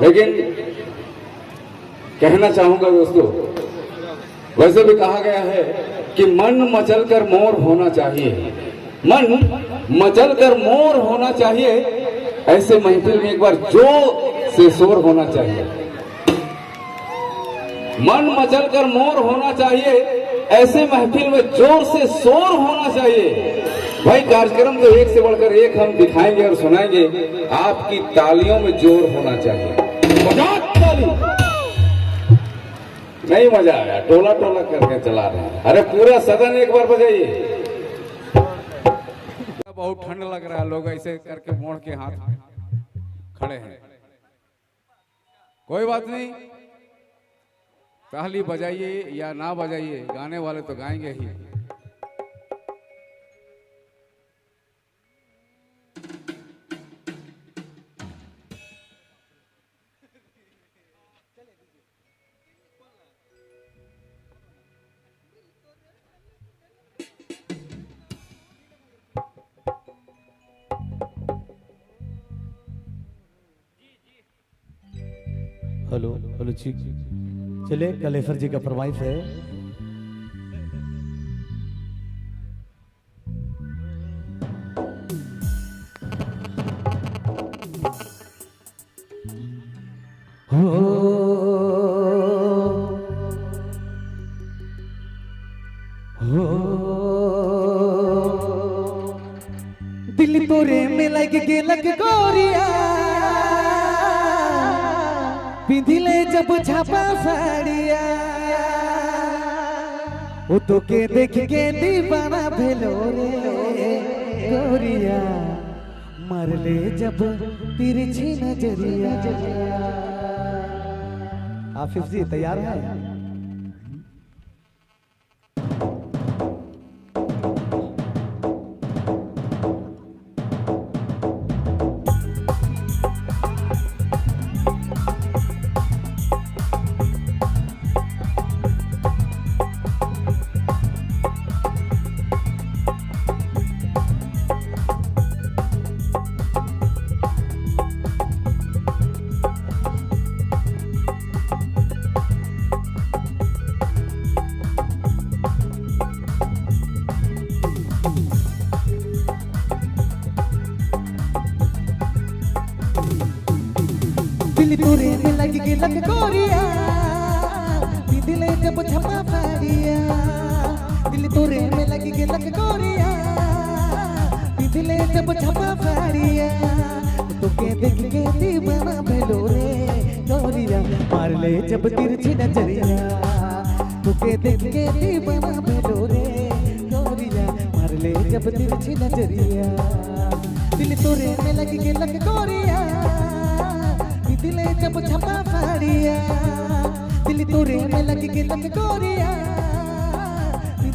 लेकिन कहना चाहूंगा दोस्तों, वैसे भी कहा गया है कि मन मचल कर मोर होना चाहिए, मन मचल कर मोर होना चाहिए। ऐसे महफिल में एक बार जोर से शोर होना चाहिए। मन मचल कर मोर होना चाहिए, ऐसे महफिल में जोर से शोर होना चाहिए। भाई कार्यक्रम तो एक से बढ़कर एक हम दिखाएंगे और सुनाएंगे, आपकी तालियों में जोर होना चाहिए। मजाक ताली नहीं, मजा आया, टोला टोला करके चला रहे हैं। अरे पूरा सदन एक बार बजाइए। बहुत ठंड लग रहा है, लोग ऐसे करके मोड़ के हाथ खड़े हैं। कोई बात नहीं, ताली बजाइए या ना बजाइए, गाने वाले तो गाएंगे ही। हेलो हेलो जी, चलिए कलेफर जी का फरमाइश है। दिल तोरे में लग के लग गोरिया, पिंधिले जब छापा साड़िया, वो तो के देख के दीवाना भेलो रे गोरिया, मरले जब तिरछी नजरिया। आफिफ जी तैयार है? दिल तोरे में लग के लग गोरिया, दिले जब छपा साड़िया। दिल तोरे में लग के लग गोरिया, दिले जब छपा साड़िया, तो के देख के दीवाना भेलो रे गोरिया, मार ले जब तिरछी नजरिया। तो के देख के दीवाना भेलो रे गोरिया, मार ले जब तिरछी नजरिया। दिल तोरे में लग के लग गोरिया, दिले जब छपा साड़िया। दिल तोरे में लग के लग गोरिया,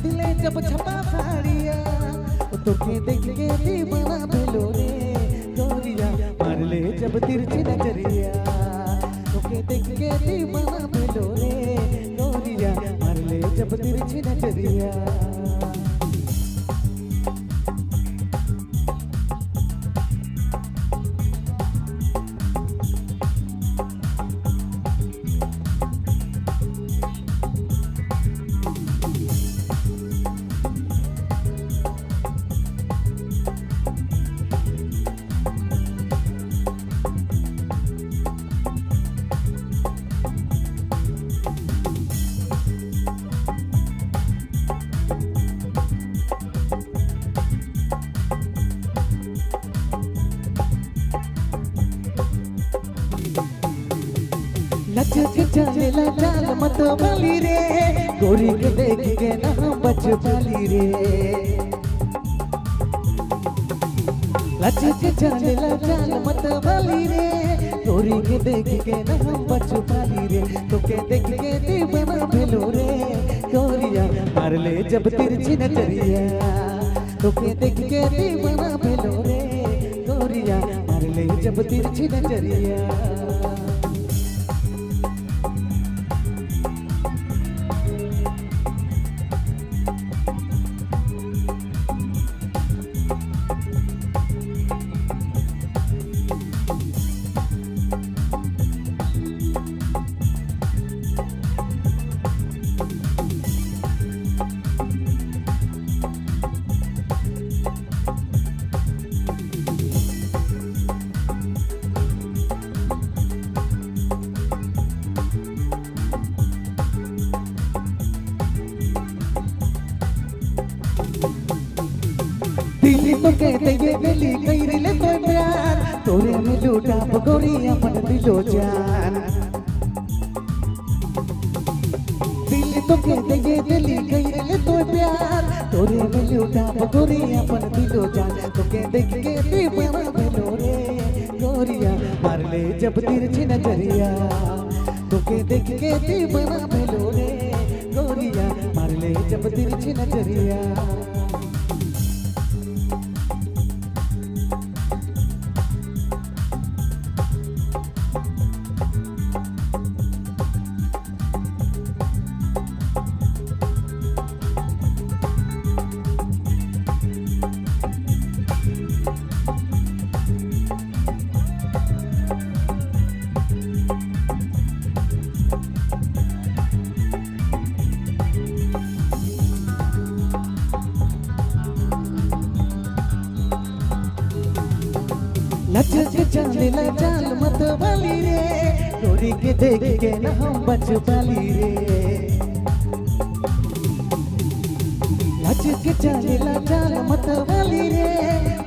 दिले जब छपा साड़िया, तो के देख के दीवाना भेलो रे गोरिया, मार ले जब तिरछी नजरिया। तो के देख के दीवाना भेलो रे गोरिया, मार ले जब तिरछी नजरिया। चले ला चाल मत वाली रे, गोरी के देख के ना बच पाली रे। लच के चले ला चाल मत वाली रे, गोरी के देख के ना बच पाली रे। तो के देख के दीवाना भेलो रे गोरिया, मार ले जब तिरछी नजरिया। तो के देख के दीवाना भेलो रे गोरिया, मार ले जब तिरछी नजरिया। तो कहते ये दिली कई ले तो प्यार तोरे में लूटा पगोरी अपन दिलो जान दिल तो कहते ये दिली कई ले तो प्यार तोरे में लूटा पगोरी अपन दिलो जान तो कहते के दीवाना भेलो रे गोरिया मार ले जब तिरछी नजरिया तो कहते के दीवाना भेलो रे गोरिया मार ले जब तिरछी नजरिया लचक चले ला चाल मत वाली रे गोरी के देख के न हम बच पाली रे लचक चले ला चाल मत वाली रे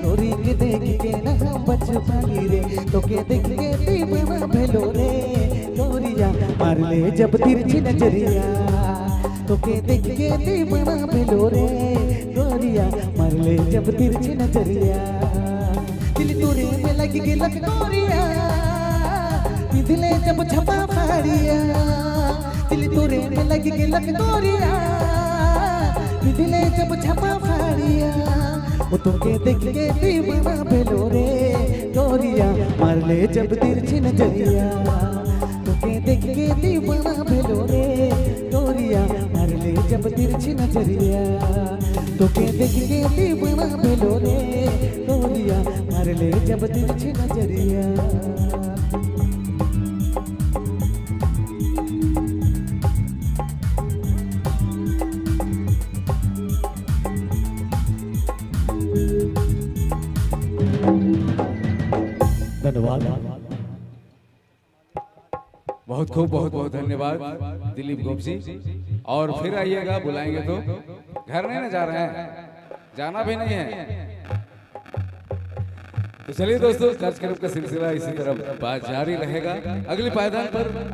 गोरी के देख के न हम बच पाली रे तो के देख के दीवाना भेलो रे गोरिया मार ले जब तिरछी नजरिया तो के देख के दीवाना भेलो रे गोरिया मार ले जब तिरछी नजरिया दिल तोरे में लग के लग गोरिया दिले जब छपा फाड़िया दिल तोरे में लग के लग गोरिया दिले जब छपा फाड़िया वो तुमके देख के दीवाना भेलो रे गोरिया मार ले जब तिरछी नजरिया तुमके देख के दीवाना भेलो रे गोरिया मार ले जब तिरछी नजरिया तुमके देख के दीवाना भेलो रे गोरिया मार ले जब तिरछी नजरिया धन्यवाद। बहुत खूब, बहुत बहुत धन्यवाद दिलीप गोप जी। और फिर आइएगा, बुलाएंगे तो। घर नहीं ना जा रहे हैं, जाना भी नहीं है। तो चलिए दोस्तों, कार्यक्रम का सिलसिला इसी तरह जारी रहेगा। अगले पायदान पर